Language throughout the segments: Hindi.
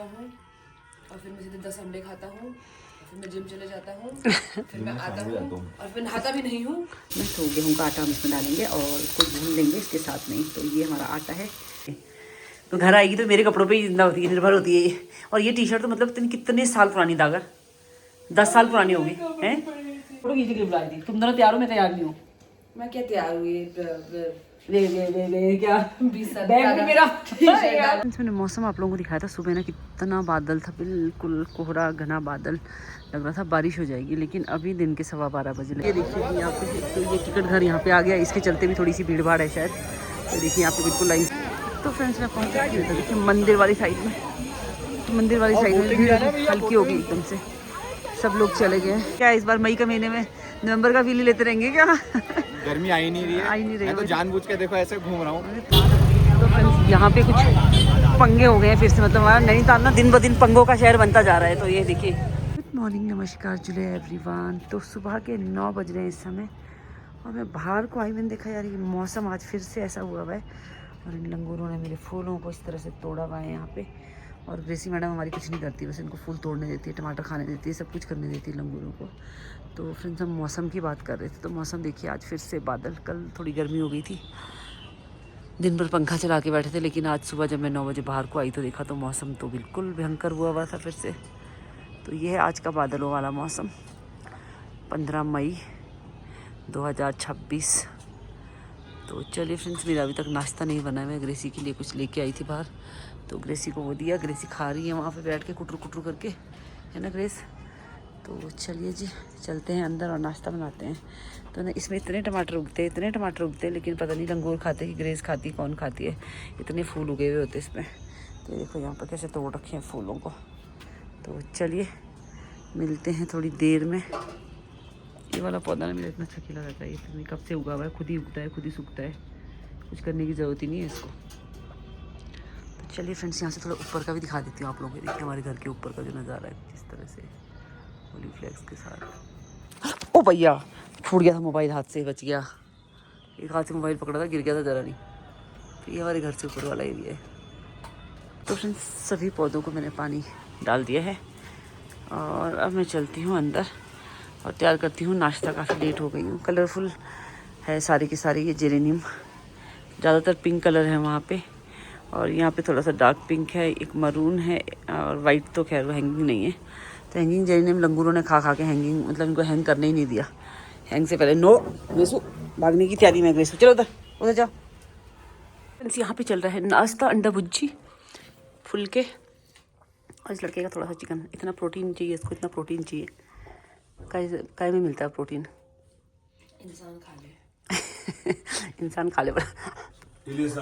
उठता हूँ और फिर मैं सीधे 10 अंडे खाता हूँ, फिर मैं जिम चले जाता हूँ, फिर मैं आता हूँ और फिर नहाता भी नहीं हूँ। मैं तो गेहूँ का आटा हम इसमें डालेंगे और इसको भून लेंगे इसके साथ में। तो ये हमारा आटा है। तो घर आएगी तो मेरे कपड़ों पे ही जिंदा होती है, निर्भर होती है ये। और ये टी शर्ट तो मतलब कितने साल पुरानी दागर, 10 साल पुरानी होगी हैं। फोटो खींचने के लिए बुलाई थी। तुम दोनों तैयार हो, मैं तैयार नहीं हूँ। मैं क्या तैयार हुई? क्या 20 साल बैग भी मेरा। मैंने मौसम आप लोगों को दिखाया था सुबह ना, कितना बादल था, बिल्कुल कोहरा घना बादल, लग रहा था बारिश हो जाएगी। लेकिन अभी दिन के 12:15 बजे। ये देखिए यहाँ पे तो ये टिकट घर यहाँ पे आ गया, इसके चलते भी थोड़ी सी भीड़ भाड़ है शायद। तो देखिए यहाँ पे बिल्कुल लाइन। तो फ्रेंड्स मैं पहुँच गई था, देखिए मंदिर वाली साइड में। तो मंदिर वाली साइड में भीड़ हल्की होगी एकदम से, सब लोग चले गए। क्या इस बार मई के महीने में नवंबर का फील लेते रहेंगे क्या? गर्मी आई नहीं रही है, आई नहीं रही है, मैं तो जानबूझ के देखो ऐसे घूम रहा हूँ। तो फ्रेंड्स यहाँ पे कुछ पंगे हो गए हैं फिर से, मतलब हमारा नैनीताल ना दिन ब दिन पंगों का शहर बनता जा रहा है। तो ये देखिए, गुड मॉर्निंग, नमस्कार, जुले एवरीवन। तो सुबह के 9 बज रहे हैं इस समय और मैं बाहर को आई। मैंने देखा यार ये मौसम आज फिर से ऐसा हुआ हुआ है और इन लंगूरों ने मेरे फूलों को इस तरह से तोड़ा हुआ है यहाँ पे। और ग्रेसी मैडम हमारी कुछ नहीं करती, बस इनको फूल तोड़ने देती है, टमाटर खाने देती है, सब कुछ करने देती है लंगूरों को। तो फ्रेंड्स हम मौसम की बात कर रहे थे, तो मौसम देखिए आज फिर से बादल, कल थोड़ी गर्मी हो गई थी, दिन भर पंखा चला के बैठे थे। लेकिन आज सुबह जब मैं 9 बजे बाहर को आई तो देखा तो मौसम तो बिल्कुल भयंकर हुआ हुआ था फिर से। तो ये है आज का बादलों वाला मौसम, 15 मई 2026। तो चलिए फ्रेंड्स, मेरा अभी तक नाश्ता नहीं बना है। मैं ग्रेसी के लिए कुछ लेके आई थी बाहर, तो ग्रेसी को वो दिया। ग्रेसी खा रही है वहाँ पे बैठ के कुटरू कुटरू करके, है ना ग्रेस? तो चलिए जी चलते हैं अंदर और नाश्ता बनाते हैं। तो ना इसमें इतने टमाटर उगते हैं, इतने टमाटर उगते हैं, लेकिन पता नहीं लंगूर खाते कि ग्रेस खाती, कौन खाती है। इतने फूल उगे हुए होते हैं इसमें। तो देखो यहाँ पर कैसे तोड़ रखे हैं फूलों को। तो चलिए मिलते हैं थोड़ी देर में। ये वाला पौधा ना मेरा इतना अच्छा खिला रहता है, ये कब से उगा हुआ है, खुद ही उगता है, खुद ही सूखता है, कुछ करने की ज़रूरत ही नहीं है इसको। तो चलिए फ्रेंड्स यहाँ से थोड़ा ऊपर का भी दिखा देती हूँ आप लोगों को। देखिए हमारे घर के ऊपर का जो नज़ारा है किस तरह से होली फ्लैग्स के साथ। ओ भैया छूट गया था मोबाइल, हाथ से बच गया। एक हाथ से मोबाइल पकड़ा था, गिर गया था ज़रा नहीं। तो ये हमारे घर से ऊपर वाला एरिया है। तो फ्रेंड्स सभी पौधों को मैंने पानी डाल दिया है और अब मैं चलती हूँ अंदर और तैयार करती हूँ नाश्ता। काफ़ी लेट हो गई हूँ। कलरफुल है सारी की सारी ये जेरेनियम, ज़्यादातर पिंक कलर है वहाँ पे, और यहाँ पे थोड़ा सा डार्क पिंक है, एक मरून है और वाइट तो खैर वो हैंगिंग नहीं है। तो हैंगिंग जेरेनियम लंगूरों ने खा खा के हैंगिंग, मतलब इनको हैंग करने ही नहीं दिया। हैंग से पहले नो ग्रेसू, भागने की तैयारी में ग्रेसू, चलो उधर उधर जाओ। फ्रेंड्स यहाँ पे चल रहा है नाश्ता, अंडा भुर्जी, फुलके और इस लड़के का थोड़ा सा चिकन। इतना प्रोटीन चाहिए इसको, इतना प्रोटीन चाहिए। काय में मिलता है प्रोटीन? इंसान खा ले। इंसान खा ले बड़ा,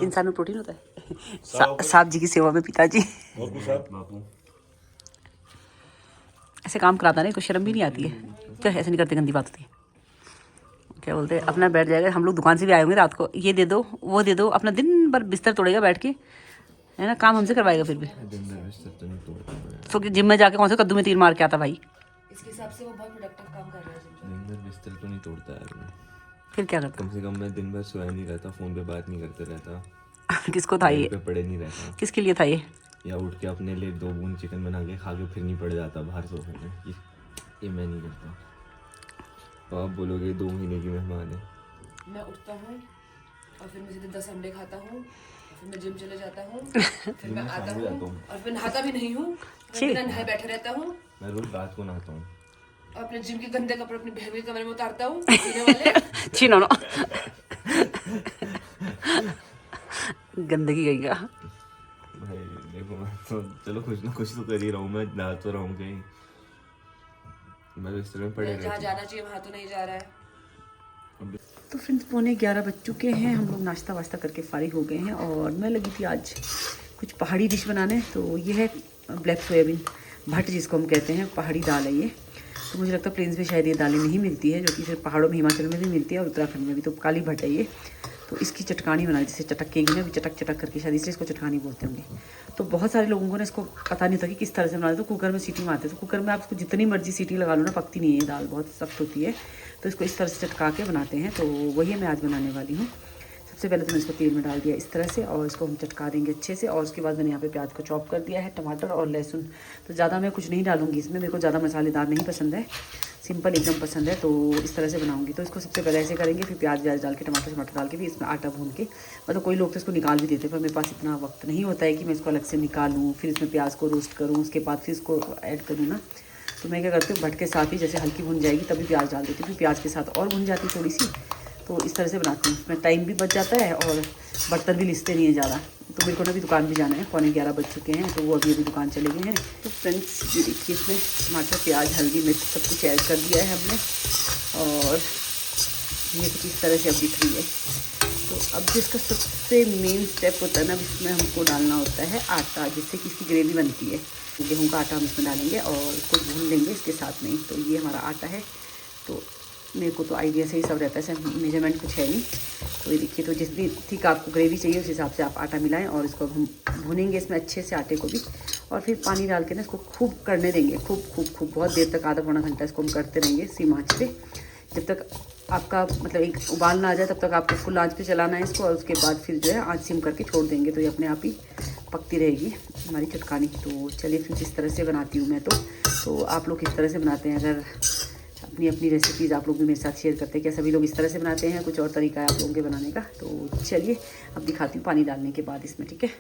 इंसान में प्रोटीन होता है। साहब जी की सेवा में पिताजी। ऐसे काम कराता नहीं, कुछ शर्म भी नहीं आती है। तो ऐसे नहीं करते, गंदी बात होती है। क्या बोलते हैं, अपना बैठ जाएगा। हम लोग दुकान से भी आए होंगे रात को, ये दे दो वो दे दो, अपना दिन भर बिस्तर तोड़ेगा बैठ के, है ना? काम हमसे करवाएगा फिर भी। तो जिम में जाके कौन से कद्दू में तीर मार के आता भाई? इसके हिसाब से वो बहुत प्रोडक्टिव काम कर रहा है। दिन भर बिस्तर तो नहीं तोड़ता यार, फिर क्या करता? कम से कम मैं दिन भर सोया नहीं रहता, फोन पे बात नहीं करते रहता। किसको था ये? पे पड़े नहीं रहता। किसके लिए था ये? या उठ के अपने लिए 2 बूंद चिकन बना के खा के फिर नहीं पड़ जाता बाहर सोफे में। ये मैं नहीं करता। तो आप बोलोगे 2 महीने की मेहमान है। मैं उठता हूँ और फिर मैं सीधे 10 अंडे खाता हूँ, फिर मैं जिम चले जाता हूँ, फिर मैं आता हूँ और फिर नहाता भी नहीं हूँ, बिना नहाए बैठे रहता हूँ। मैं रोज रात को नहाता हूँ, अपने जिम के गंदे कपड़े अपनी बहन के कमरे में उतारता हूँ, सीने वाले छीनो ना गंदगी गई का भाई। देखो मैं तो चलो कुछ ना कुछ तो कर ही रहा हूँ, मैं नहा तो रहा हूँ कहीं, मैं तो इस तरह पड़े रहता हूँ। जहाँ जाना चाहिए वहाँ तो नहीं जा रहा है। तो फ्रेंड्स 11:15 बज चुके हैं, हम लोग नाश्ता वाश्ता करके फारिग हो गए हैं और मैं लगी थी आज कुछ पहाड़ी डिश बनाने। तो ये है ब्लैक सोयाबीन भट्ट जिसको हम कहते हैं, पहाड़ी दाल है ये। तो मुझे लगता है प्लेन्स में शायद ये दालें नहीं मिलती है, जो कि सिर्फ पहाड़ों में, हिमाचल में भी मिलती है और उत्तराखंड में भी। तो काली भट्ट है ये। तो इसकी चटकानी बनाई, जैसे चटकेगी ना, चटक चटक करके, शायद इसलिए इसको चटकानी बोलते होंगे। तो बहुत सारे लोगों को ना इसको पता नहीं था कि किस तरह से बनाते। तो कुकर में सीटी मारते, तो कुकर में आप इसको जितनी मर्जी सीटी लगा लो ना, पकती नहीं है, दाल बहुत सख्त होती है। तो इसको इस तरह से चटका के बनाते हैं। तो वही मैं आज बनाने वाली हूँ। सबसे पहले तो मैंने इसको तेल में डाल दिया इस तरह से, और इसको हम चटका देंगे अच्छे से। और उसके बाद मैंने यहाँ पे प्याज को चॉप कर दिया है, टमाटर और लहसुन। तो ज़्यादा मैं कुछ नहीं डालूंगी इसमें, मेरे को ज़्यादा मसालेदार नहीं पसंद है, सिंपल एकदम पसंद है, तो इस तरह से बनाऊंगी। तो इसको सबसे पहले ऐसे करेंगे, फिर प्याज व्याज डाल के टमाटर डाल के फिर इसमें आटा भून के, मतलब कोई लोग तो इसको निकाल भी देते हैं, पर मेरे पास इतना वक्त नहीं होता है कि मैं इसको अलग से निकालूँ, फिर इसमें प्याज को रोस्ट करूँ, उसके बाद फिर इसको ऐड करूँ ना। तो मैं क्या करती हूँ, भट के साथ ही जैसे हल्की भुन जाएगी तभी प्याज डाल देती हूँ, फिर प्याज के साथ और भुन जाती थोड़ी सी। तो इस तरह से बनाती हूँ, इसमें टाइम भी बच जाता है और बर्तन भी लिसते नहीं है ज़्यादा। तो मेरे को ना अभी दुकान भी जाना है, 11:15 बज चुके हैं, तो वो अभी दुकान चले गए हैं। तो फ्रेंड्स ये देखिए, इसमें टमाटर प्याज हल्दी मिर्च सब कुछ ऐड कर दिया है हमने, और ये कुछ इस तरह से अब दिख रही है। तो अब जिसका सबसे मेन स्टेप होता है ना, इसमें हमको डालना होता है आटा, जिससे कि इसकी ग्रेवी बनती है। गेहूँ का आटा हम इसमें डालेंगे और इसको भून लेंगे इसके साथ में ही। तो ये हमारा आटा है, तो मेरे को तो आइडिया से ही सब रहता है, सर मेजरमेंट कुछ है नहीं। तो ये देखिए, तो जितनी थिक आपको ग्रेवी चाहिए उस हिसाब से आप आटा मिलाएं, और इसको हम भूनेंगे इसमें अच्छे से आटे को भी, और फिर पानी डाल के ना इसको खूब करने देंगे, खूब बहुत देर तक, आधा पौना घंटा इसको हम करते रहेंगे सीम आँच पे, जब तक आपका मतलब एक उबाल ना आ जाए तब तक आपको फुल आँच पे चलाना है इसको। और उसके बाद फिर जो है आँच सिम करके छोड़ देंगे, तो ये अपने आप ही पकती रहेगी हमारी चटकानी। तो चलिए फिर इस तरह से बनाती हूँ मैं। तो आप लोग किस तरह से बनाते हैं, अगर अपनी अपनी रेसिपीज़ आप लोग भी मेरे साथ शेयर करते हैं, क्या सभी लोग इस तरह से बनाते हैं, कुछ और तरीका है आप लोगों के बनाने का। तो चलिए अब दिखाती हूँ पानी डालने के बाद इसमें, ठीक है।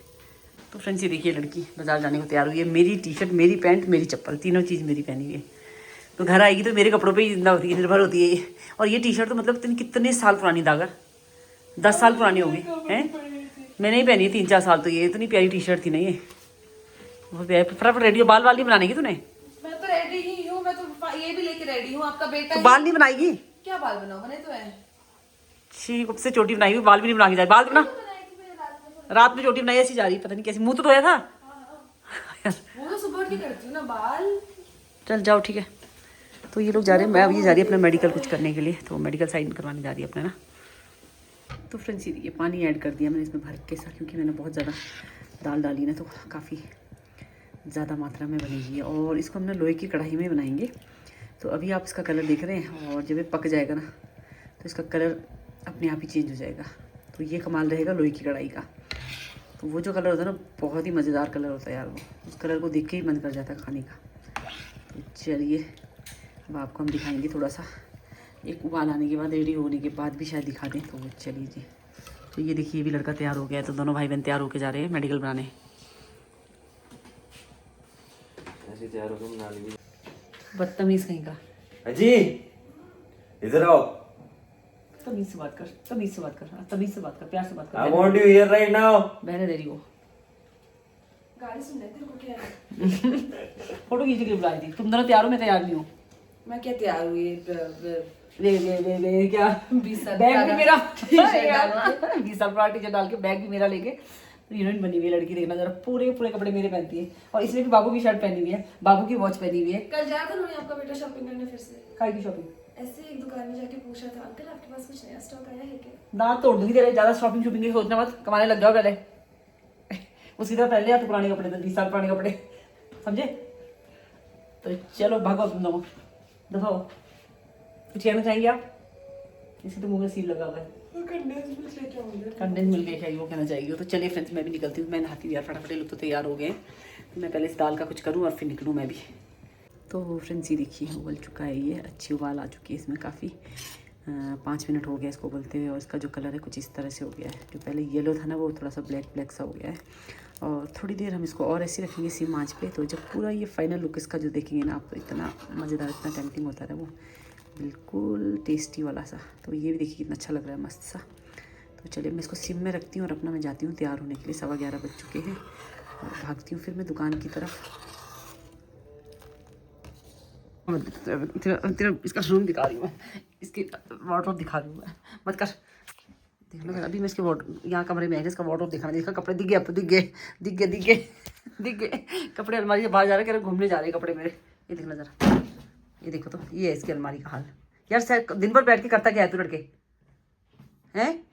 तो फ्रेंड्स ये देखिए, लड़की बाजार जाने को तैयार हुई है। मेरी टी शर्ट, मेरी पैंट, मेरी चप्पल, तीनों चीज़ मेरी पहनी हुई है। तो घर आएगी तो मेरे कपड़ों पे ही जिंदा होती है, निर्भर होती है ये। और ये टी शर्ट तो मतलब कितने साल पुरानी, दागर 10 साल पुरानी होगी हैं, मैंने ही पहनी है 3-4 साल। तो ये इतनी प्यारी टी शर्ट थी ना, ये बहुत प्यारी। फटाफट रेडी हो, बाल वाल नहीं बनाने की तूने? मैं तो रेडी ही हूँ, मैं तो ये भी लेके रेडी हूँ। आपका बेटा तो बाल नहीं बनाएगी? क्या बाल बनाओ, बने तो है। शी कब से चोटी बनाई हुई, बाल भी नहीं बना के जाए। बाल बना, रात में चोटी बनाई ऐसी जा रही, पता नहीं कैसी। मुंह तो धोया था? वो तो सुबह उठ के करती हूँ ना बाल। चल जाओ, ठीक है। तो ये लोग जा रहे हैं, मैं अब ये जा रही है अपना मेडिकल कुछ करने के लिए, तो मेडिकल साइन करवाने जा रही है अपने ना। तो फ्रेंड्स ये पानी ऐड कर दिया मैंने इसमें भर के साथ, क्योंकि मैंने बहुत ज़्यादा दाल डाली ना, तो काफ़ी ज़्यादा मात्रा में बनेगी। और इसको हम ना लोहे की कढ़ाई में बनाएंगे। तो अभी आप इसका कलर देख रहे हैं, और जब ये पक जाएगा ना तो इसका कलर अपने आप ही चेंज हो जाएगा। तो ये कमाल रहेगा लोहे की कढ़ाई का। तो वो जो कलर होता है ना, बहुत ही मज़ेदार कलर होता है यार, वो उस कलर को देख के ही मन कर जाता है खाने का। तो चलिए अब आपको हम दिखाएंगे थोड़ा सा, एक उबाल आने के बाद, रेडी होने के बाद भी शायद दिखा दें। तो चलिए जी। तो ये देखिए, ये भी लड़का तैयार हो गया है। तो दोनों भाई बहन तैयार होके जा रहे हैं मेडिकल बनाने। ऐसे तैयार होकर बना लीजिए। बदतमीज कहीं का। अजी इधर आओ। तमीज से बात कर, तमीज से बात कर, तमीज से बात कर, प्यार से बात कर। I want you here right now. बहने दे रही हो। गाड़ी सुन लेते को क्या है। फोटो खींचने के लिए बुलाई थी। तुम दोनों तैयार हो, मैं तैयार नहीं हूँ। मैं क्या तैयार हुई ले क्या 20 साल बैग भी मेरा 20 साल पुराना टी शर्ट डाल के बैग भी मेरा लेके हीरोइन बनी हुई है लड़की। देखना जरा, पूरे कपड़े मेरे पहनती है। और इसमें भी बाबू की शर्ट पहनी हुई है, बाबू की वॉच पहनी हुई है। कल जाया था ना आपका बेटा शॉपिंग करने फिर से। काय की शॉपिंग? ऐसे एक दुकान में जाके पूछा था, अंकल आपके पास कुछ नया स्टॉक आया है क्या? दांत तोड़ दूंगी तेरे, ज्यादा शॉपिंग की सोचना मत, कमाने लग जाओ पहले। उसकी तरह पहले या तो पुराने कपड़े, तो 20 साल पुराने कपड़े, समझे? तो चलो भागो तुम दोनों, दफाओ। कुछ कहना चाहेंगे आप? इसके तो मुंह में सील लगा हुआ है। कंडेंस मिल गया क्या, वो कहना चाहिए। तो चलिए फ्रेंड्स मैं भी निकलती हूँ, मैं नहाती हूँ यार फटाफट। लोग तो तैयार हो गए, मैं पहले इस दाल का कुछ करूँ और फिर निकलूँ मैं भी। तो फ्रेंड्स ये देखिए, उबल चुका है, ये अच्छी उबाल आ चुकी है इसमें काफ़ी। 5 मिनट हो गया इसको उबलते हुए, और इसका जो कलर है कुछ इस तरह से हो गया है। जो पहले येलो था ना, वो थोड़ा सा ब्लैक सा हो गया है। और थोड़ी देर हम इसको और ऐसे रखेंगे सिम आँच पे। तो जब पूरा ये फाइनल लुक इसका जो देखेंगे ना आप, तो इतना मज़ेदार, इतना टेम्पटिंग होता है वो, बिल्कुल टेस्टी वाला सा। तो ये भी देखिए कितना अच्छा लग रहा है, मस्त सा। तो चलिए मैं इसको सिम में रखती हूँ और अपना मैं जाती हूँ तैयार होने के लिए। 11:15 बज चुके हैं, और भागती हूँ फिर मैं दुकान की तरफ। तेरा इसका रूम दिखा रही हूँ मैं, इसकी वार्डरोब दिखा रही हूँ मैं, मत कर। देख लो अभी मैं इसके यहाँ कमरे में है, इसका वार्डरोब दिखाना। देखा कपड़े दिख गए, अब तो दिख गए कपड़े अलमारी से बाहर जा रहे हैं, घूमने जा रहे हैं कपड़े मेरे। ये देखना जरा, ये देखो तो ये है इसकी अलमारी का हाल। यार सर दिन भर बैठ के करता क्या है तू लड़के हैं?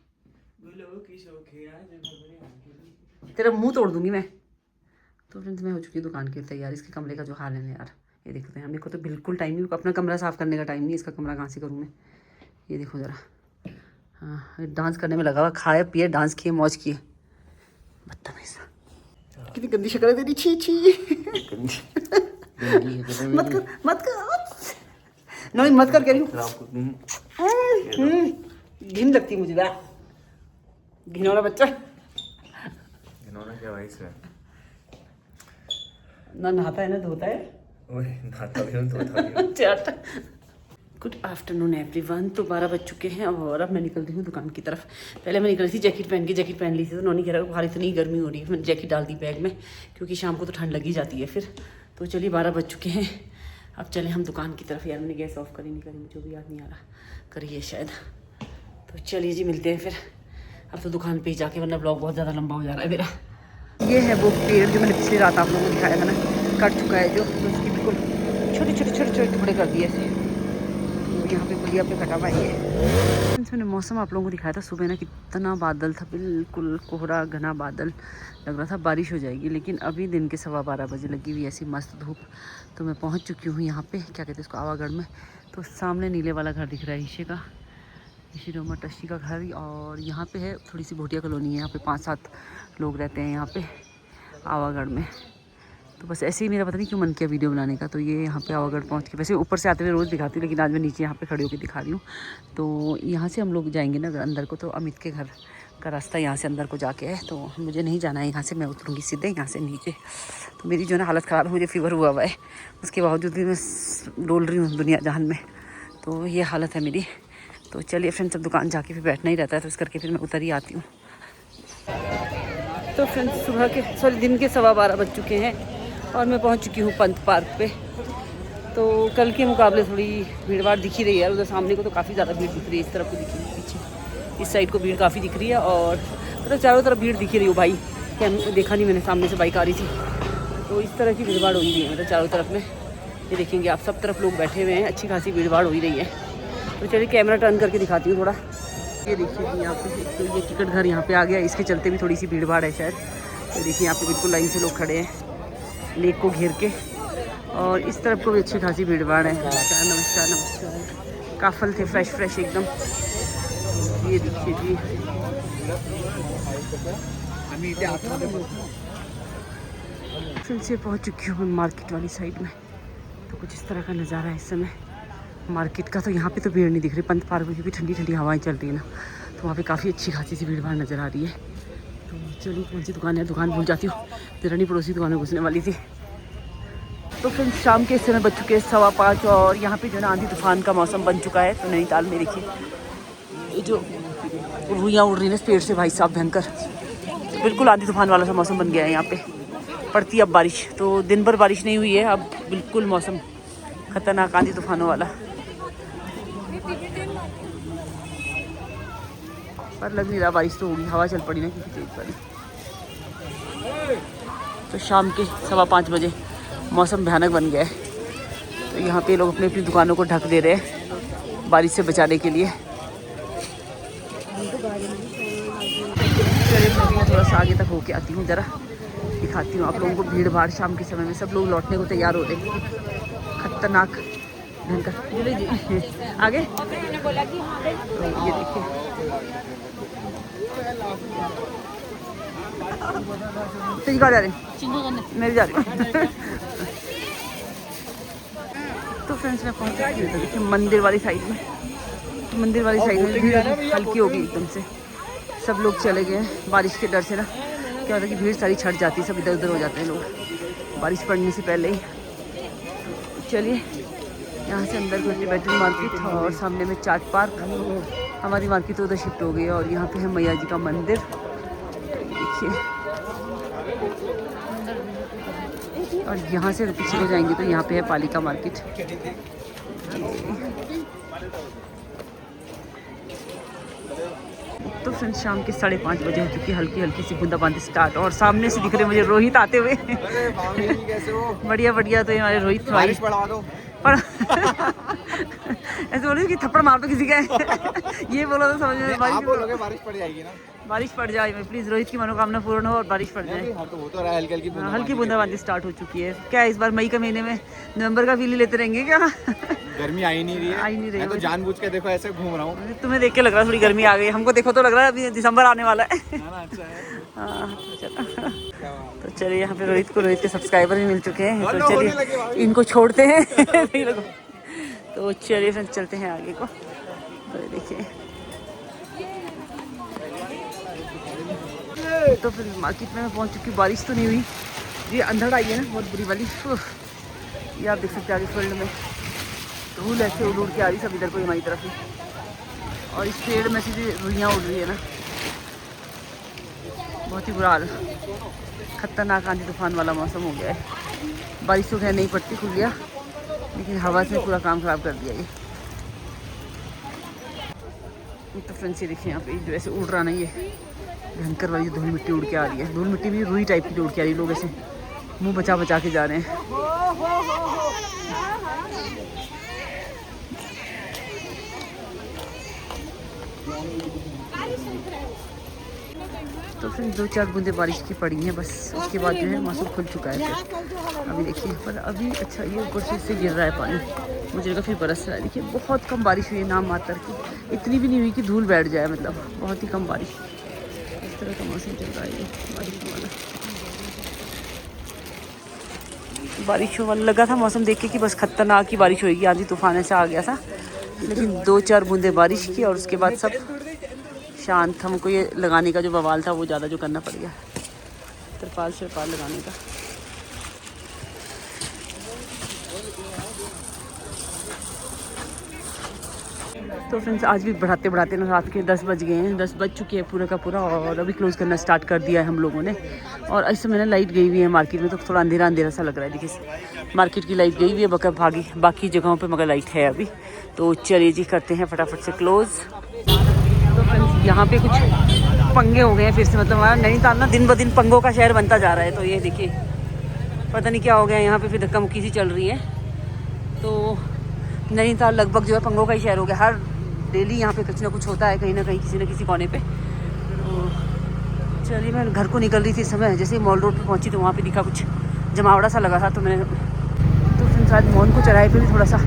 तेरा मुंह तोड़ दूंगी मैं। तो फ्रेंड्स मैं हो चुकी हूँ दुकान की तैयार। इसके कमरे का जो हाल है यार, ये देखते हैं। मेरे को तो बिल्कुल टाइम नहीं, अपना कमरा साफ़ करने का टाइम नहीं। इसका कमरा कहाँ से करूँ मैं? ये देखो ज़रा, हाँ डांस करने में लगा हुआ, खाए पिए डांस किए मौज किए। बदतमीज, कितनी गंदी शक्ल है तेरी, छी छी। मत कर मत कर, नहीं मत कर कह रही हूँ। घिन लगती मुझे यार, घिनौना बच्चा। घिनौना क्या भाई इसमें? ना नहाता है ना धोता है। ओए नहाता भी हूँ धोता भी हूँ। Good afternoon everyone. तो 12 बज चुके हैं और अब मैं निकल रही हूँ दुकान की तरफ। पहले मैं निकली थी जैकेट पहन के, जैकेट पहन ली थी तो नोनी कह रहा है बाहर इतनी गर्मी हो रही है, मैंने जैकेट डाल दी बैग में क्योंकि शाम को तो ठंड लगी जाती है फिर। तो चलिए 12 बज चुके हैं, अब चले हम दुकान की तरफ। यार मैंने गैस ऑफ करी नहीं करी, मुझे भी याद नहीं आ रहा, करिए शायद। तो चलिए जी मिलते हैं फिर अब तो दुकान पे ही जाके, वरना ब्लॉग बहुत ज़्यादा लंबा हो जा रहा है मेरा। ये है वो पेड़ जो मैंने पिछली रात आप लोगों को दिखाया था ना, कट चुका है जो, तो उसकी बिल्कुल छोटे छोटे छोटे छोटे टुकड़े कर दिए ऐसे। यहाँ पे पुलिया पे कटा हुआ है। मैंने मौसम आप लोगों को दिखाया था सुबह ना, कितना बादल था, बिल्कुल कोहरा घना बादल, लग रहा था बारिश हो जाएगी, लेकिन अभी दिन के 12:15 बजे लगी हुई ऐसी मस्त धूप। तो मैं पहुँच चुकी हूँ यहाँ पे, क्या कहते हैं इसको, आवागढ़ में। तो सामने नीले वाला घर दिख रहा है ईशे का, ईशी रोमा टशी का घर। और यहाँ पे है थोड़ी सी भोटिया कॉलोनी है, यहाँ पे 5-7 लोग रहते हैं यहाँ पे आवागढ़ में। तो बस ऐसे ही मेरा पता नहीं क्यों मन किया वीडियो बनाने का। तो ये यहाँ पे आवागढ़ पहुँच के, वैसे ऊपर से आते हुए रोज़ दिखाती हूँ, लेकिन आज मैं नीचे यहाँ पे खड़ी होकर दिखा रही हूँ। तो यहाँ से हम लोग जाएंगे ना अंदर को, तो अमित के घर का रास्ता यहाँ से अंदर को जाके है, तो मुझे नहीं जाना है यहाँ से, मैं उतरूँगी सीधे यहाँ से नीचे। तो मेरी जो है ना हालत ख़राब है, मुझे फीवर हुआ हुआ है, उसके बावजूद भी मैं डोल रही हूँ दुनिया जहान में। तो ये हालत है मेरी। तो चलिए फ्रेंड्स, अब दुकान जाके फिर बैठना ही रहता है, तो इस करके फिर मैं उतर ही आती हूँ। तो फ्रेंड्स सुबह के दिन के 12:15 बज चुके हैं और मैं पहुंच चुकी हूँ पंत पार्क पे। तो कल के मुकाबले थोड़ी भीड़ भाड़ दिख ही रही है, उधर सामने को तो काफ़ी ज़्यादा भीड़ दिख रही है, इस तरफ को दिख रही है, पीछे इस साइड को भीड़ काफ़ी दिख रही है, और मतलब चारों तरफ भीड़ दिख रही हो भाई। क्या देखा नहीं मैंने, सामने से बाइक आ रही थी, तो इस तरह की भीड़ भाड़ हो ही रही है मतलब चारों तरफ में। ये देखेंगे आप, सब तरफ लोग बैठे हुए हैं, अच्छी खासी भीड़ भाड़ हो ही रही है। तो चलिए कैमरा टर्न करके दिखाती हूँ थोड़ा। ये देखिए कि यहाँ पे तो ये टिकट घर यहाँ पे आ गया, इसके चलते भी थोड़ी सी भीड़ भाड़ है शायद। तो देखिए यहाँ पे बिल्कुल लाइन से लोग खड़े हैं लेक को घेर के, और इस तरफ को भी अच्छी खासी भीड़ भाड़ है। नमस्कार नमस्कार नमस्कार, काफल थे फ्रेश फ्रेश एकदम। ये देखिए जी, फिर से पहुँच चुकी हूँ मैं मार्केट वाली साइड में। तो कुछ इस तरह का नज़ारा है इस समय मार्केट का। तो यहाँ पे तो भीड़ नहीं दिख रही पंत पार्क में, क्योंकि ठंडी ठंडी हवाएं चल रही है ना, तो वहाँ पे काफ़ी अच्छी खासी सी भीड़ भाड़ नज़र आ रही है। तो चलिए कौन सी दुकान है, दुकान भूल जाती हूँ, तेरानी पड़ोसी दुकान में घुसने वाली थी। तो फिर शाम के समय बज चुके हैं 5:15 और यहाँ पे जो है ना आंधी तूफान का मौसम बन चुका है। तो नैनीताल में देखिए ये जो रुइयाँ उड़ रही है पेड़ से भाई साहब, भयंकर, तो बिल्कुल आंधी तूफान वाला सा मौसम बन गया है यहाँ पे। पड़ती अब बारिश, तो दिन भर बारिश नहीं हुई है, अब बिल्कुल मौसम खतरनाक आंधी तूफानों वाला। पर लग नहीं रहा बारिश तो होगी, हवा चल पड़ी ना किसी तेज वाली। तो शाम के 5:15 बजे मौसम भयानक बन गया है। तो यहाँ पे लोग अपनी अपनी दुकानों को ढक दे रहे हैं बारिश से बचाने के लिए। चलिए मैं थोड़ा सा आगे तक होके आती हूँ, ज़रा दिखाती हूँ आप लोगों को भीड़ भाड़। शाम के समय में सब लोग लौटने को तैयार हो रहे हैं, खतरनाक ढंग का। आगे तो ये देखिए तेज जा रही, मैं भी जा रही हूँ। तो फ्रेंड्स मैं पहुँच चुकी हूँ, देखिए मंदिर वाली साइड में। तो मंदिर वाली साइड में भीड़ हल्की होगी एकदम से, सब लोग चले गए हैं बारिश के डर से ना। क्या होता है कि भीड़ सारी छट जाती है, सब इधर उधर हो जाते हैं लोग बारिश पड़ने से पहले ही। चलिए यहाँ से अंदर को बैटरी मार्केट और सामने में चाट पार्क। हमारी मार्केट तो उधर शिफ्ट हो गई है और यहाँ पे है मैया जी का मंदिर। देखिए और यहाँ से पीछे को जाएंगे तो यहाँ पे है पालिका मार्केट। तो फ्रेंड्स शाम के 5:30 बजे हो चुकी, हल्की हल्की सी बूंदाबांदी स्टार्ट। और सामने से दिख रहे मुझे रोहित आते हुए। बढ़िया बढ़िया, तो हमारे रोहित भाई पर ऐसे बोले कि थप्पड़ मार दो किसी का ये बोलो तो समझ में आप बोलोगे बारिश पड़ जाएगी ना। बारिश पड़ जाए प्लीज, रोहित की मनोकामना पूर्ण हो और बारिश पड़ जाए। हाँ तो वो तो रहा है, हल्की हल्की बूंदाबांदी स्टार्ट हो चुकी है। क्या इस बार मई के महीने में नवंबर का फील ही लेते रहेंगे क्या? गर्मी आ ही नहीं रही है। आ ही नहीं रही मैं तो जानबूझ के देखो ऐसे घूम रहा हूँ। तुम्हें देख के लग रहा है थोड़ी गर्मी आ गई, हमको देखो तो लग रहा है अभी दिसंबर आने वाला है। अच्छा है। हाँ, तो चलिए यहाँ पे रोहित के सब्सक्राइबर भी मिल चुके हैं, तो चलिए इनको छोड़ते हैं। तो चलिए फ्रेंड्स चलते हैं आगे को। तो देखिए तो फिर मार्केट में मैं पहुँच चुकी हूँ। बारिश तो नहीं हुई, ये अंधड़ आई है ना बहुत बुरी वाली। ये आप देख सकते हैं आगे फील्ड में धूल ऐसे उड़ उड़ के आ रही सब इधर को हमारी तरफ ही, और इस पेड़ में से रुइयाँ उड़ रही है ना, बहुत ही बुरा हाल, खतरनाक आंधी तूफान वाला मौसम हो गया है। बारिश तो खैर नहीं पड़ती खुल गया, लेकिन हवा से पूरा काम खराब कर दिया ये। तो फ्रेंड्स ये देखिए यहाँ पे जो ऐसे उड़ रहा ना, ये भयंकर वाली धूल मिट्टी उड़ के आ रही है। धूल मिट्टी भी रुई टाइप की उड़ के आ रही है, लोग ऐसे मुंह बचा बचा के जा रहे हैं। तो फिर 2-4 बूंदे बारिश की पड़ी हैं बस, उसके बाद जो है मौसम खुल चुका है फिर। अभी देखिए पर अभी अच्छा ये ऊपर से गिर रहा है पानी, मुझे लगा फिर बरस रहा है। देखिए बहुत कम बारिश हुई है, नाम मात्र की, इतनी भी नहीं हुई कि धूल बैठ जाए, मतलब बहुत ही कम बारिश। इस तरह का मौसम चल रहा है ये बारिश वाला। बारिशों वाला लगा था मौसम देख के कि बस खतरनाक की बारिश होगी, आंधी तूफान ऐसा आ गया था, लेकिन 2-4 बूंदे बारिश की और उसके बाद सब शांत। हमको ये लगाने का जो बवाल था वो ज़्यादा जो करना पड़ गया, तिरपाल शिरपाल लगाने का। तो फ्रेंड्स आज भी बढ़ाते बढ़ाते ना रात के 10 बज गए हैं, 10 बज चुके हैं पूरा का पूरा, और अभी क्लोज़ करना स्टार्ट कर दिया है हम लोगों ने। और इस समय ना लाइट गई हुई है मार्केट में, तो थोड़ा अंधेरा अंधेरा सा लग रहा है। देखिए मार्केट की लाइट गई हुई है, बाकी जगहों पे मगर लाइट है अभी। तो चलिए जी करते हैं फटाफट से क्लोज़। तो फ्रेंड्स यहाँ पे कुछ पंगे हो गए हैं फिर से, मतलब हमारा नैनीताल ना दिन ब दिन पंगों का शहर बनता जा रहा है। तो ये देखिए पता नहीं क्या हो गया, यहाँ पे फिर धक्का मुक्की सी चल रही है। तो नैनीताल लगभग जो है पंगों का ही शहर हो गया, हर डेली यहाँ पे कुछ ना कुछ होता है कहीं ना कहीं, किसी न किसी कोने पे। तो चलिए मैं घर को निकल रही थी इस समय, जैसे मॉल रोड पे पहुँची तो वहाँ पे दिखा कुछ जमावड़ा सा लगा था, तो मैंने तो फिर शायद मोहन को चढ़ाए पे भी थोड़ा सा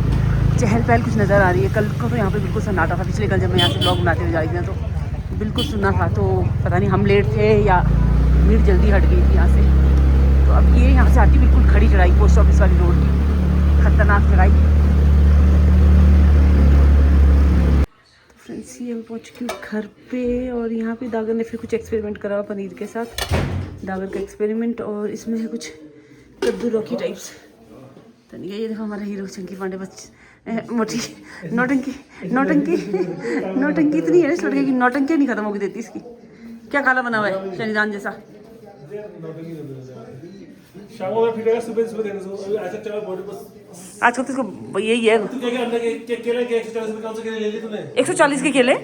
चहल पहल कुछ नज़र आ रही है। कल को तो यहाँ पे बिल्कुल सन्नाटा था, पिछले कल जब मैं यहाँ से ब्लॉग बनाते हुए जा रही थी ना तो बिल्कुल सुनना था। तो पता नहीं हम लेट थे या भीड़ जल्दी हट गई थी यहाँ से। तो अब ये यहाँ से आती बिल्कुल खड़ी चढ़ाई पोस्ट ऑफिस वाली रोड की, खतरनाक चढ़ाई। तो फ्रेंड्स ये मैं पहुँच चुकी हूँ घर पे, और यहाँ पे दागर ने फिर कुछ एक्सपेरिमेंट करा पनीर के साथ, दागर का एक्सपेरिमेंट, और इसमें है कुछ कद्दू लौकी टाइप्स। तो ये देखो हमारा हीरो चंकी पांडे बस मोटी नौटंकी नौटंकी नौटंकी इतनी है इस लड़के की, नौटंकी नहीं खत्म होगी देती इसकी। क्या काला बना हुआ है शनिदान जैसा। आजकल तो इसको यही है 140 के केले।